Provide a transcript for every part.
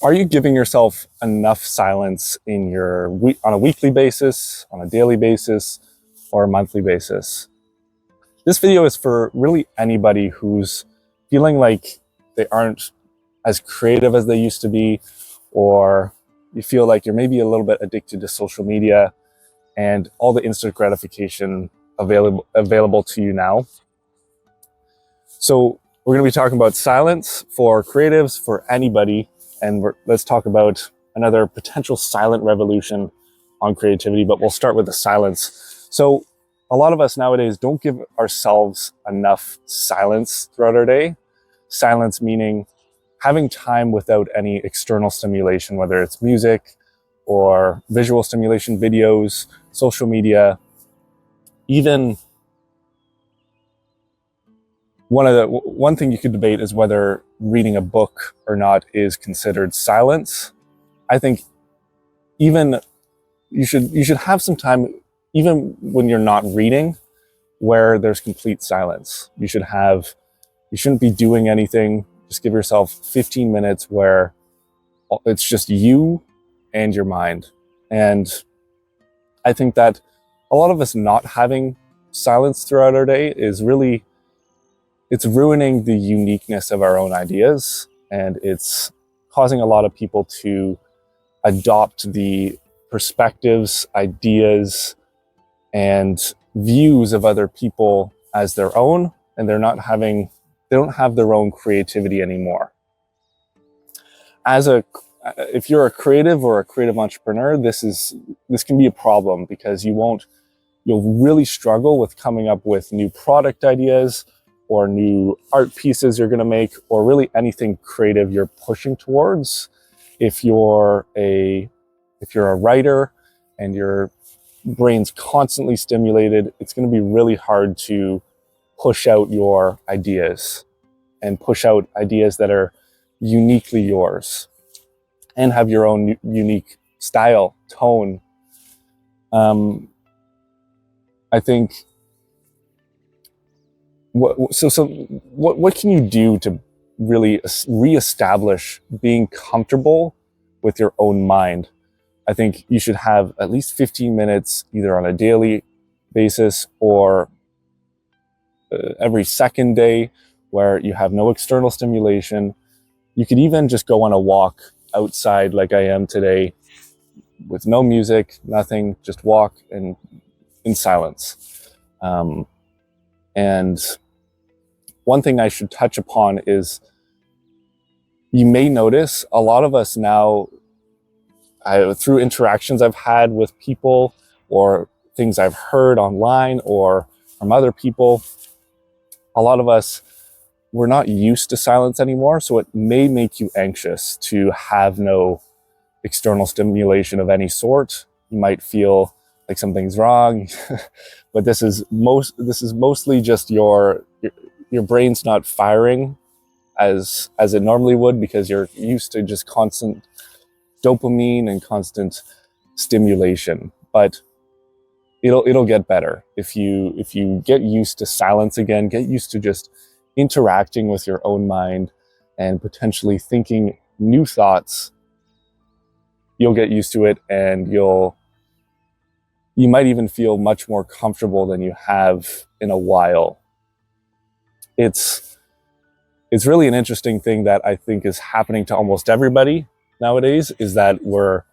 Are you giving yourself enough silence in your on a weekly basis, on a daily basis, or a monthly basis? This video is for really anybody who's feeling like they aren't as creative as they used to be, or you feel like you're maybe a little bit addicted to social media and all the instant gratification available to you now. So we're going to be talking about silence for creatives, for anybody, and let's talk about another potential silent revolution on creativity, but we'll start with the silence. So a lot of us nowadays don't give ourselves enough silence throughout our day. Silence meaning having time without any external stimulation, whether it's music or visual stimulation, videos, social media. Even one thing you could debate is whether reading a book or not is considered silence. I think even you should have some time, even when you're not reading, where there's complete silence. You shouldn't be doing anything. Just give yourself 15 minutes where it's just you and your mind. And I think that a lot of us not having silence throughout our day is really, it's ruining the uniqueness of our own ideas, and it's causing a lot of people to adopt the perspectives, ideas, and views of other people as their own, and they don't have their own creativity anymore. If you're a creative or a creative entrepreneur, this can be a problem, because you'll really struggle with coming up with new product ideas or new art pieces you're going to make, or really anything creative you're pushing towards. If you're a writer and your brain's constantly stimulated, it's going to be really hard to push out your ideas and push out ideas that are uniquely yours and have your own unique style, tone. I think what can you do to really reestablish being comfortable with your own mind? I think you should have at least 15 minutes either on a daily basis or every second day where you have no external stimulation. You could even just go on a walk outside like I am today with no music, nothing, just walk and in silence. And one thing I should touch upon is you may notice a lot of us now, through interactions I've had with people or things I've heard online or from other people, a lot of us, we're not used to silence anymore. So it may make you anxious to have no external stimulation of any sort. You might feel like something's wrong, but this is mostly just your brain's not firing as it normally would, because you're used to just constant dopamine and constant stimulation. But it'll get better if you get used to silence again, get used to just interacting with your own mind and potentially thinking new thoughts. You'll get used to it, and you might even feel much more comfortable than you have in a while. It's really an interesting thing that I think is happening to almost everybody nowadays, is that we're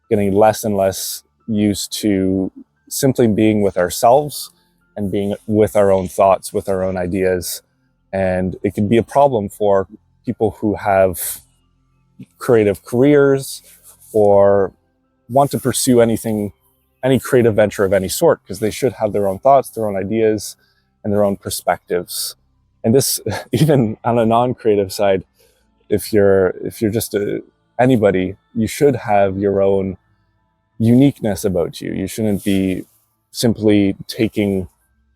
getting less and less used to simply being with ourselves and being with our own thoughts, with our own ideas. And it can be a problem for people who have creative careers or want to pursue any creative venture of any sort, because they should have their own thoughts, their own ideas, and their own perspectives. And this, even on a non-creative side, if you're just anybody, you should have your own uniqueness about you. You shouldn't be simply taking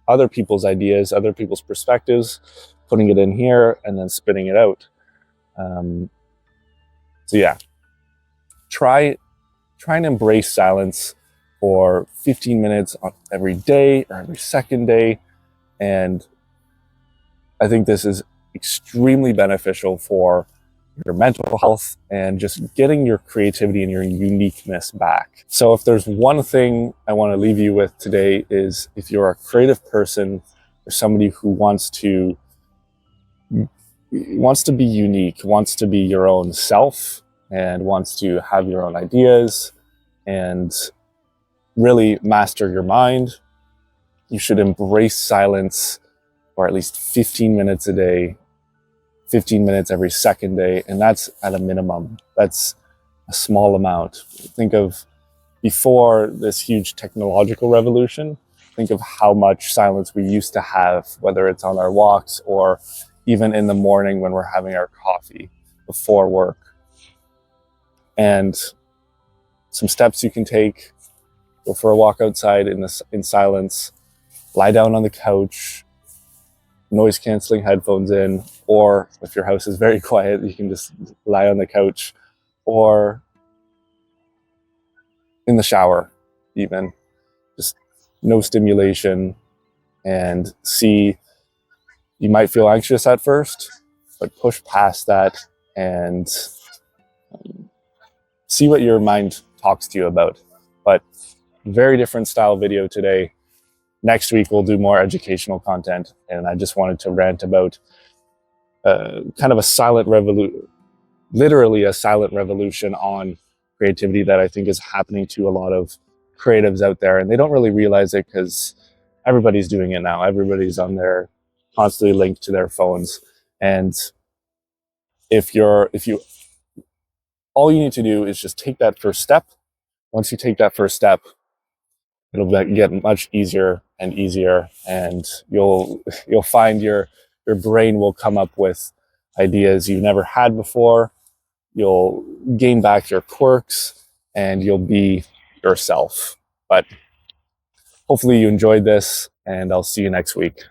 other people's ideas, other people's perspectives, putting it in here and then spitting it out. So yeah, try and embrace silence for 15 minutes every day or every second day. And I think this is extremely beneficial for your mental health, and just getting your creativity and your uniqueness back. So if there's one thing I want to leave you with today is, if you're a creative person or somebody who wants to be unique, wants to be your own self, and wants to have your own ideas and really master your mind, you should embrace silence for at least 15 minutes a day, 15 minutes every second day. And that's at a minimum. That's a small amount. Think of before this huge technological revolution, think of how much silence we used to have, whether it's on our walks or even in the morning when we're having our coffee before work. And some steps you can take: go for a walk outside in silence, lie down on the couch, noise canceling headphones in, or if your house is very quiet, you can just lie on the couch, or in the shower even, just no stimulation, and see. You might feel anxious at first, but push past that and see what your mind talks to you about. But very different style video today. Next week, we'll do more educational content. And I just wanted to rant about kind of a silent revolution, literally a silent revolution on creativity that I think is happening to a lot of creatives out there. And they don't really realize it because everybody's doing it now. Everybody's on their constantly linked to their phones. And all you need to do is just take that first step. Once you take that first step, it'll get much easier and easier, and you'll find your brain will come up with ideas you've never had before. You'll gain back your quirks and you'll be yourself. But hopefully you enjoyed this, and I'll see you next week.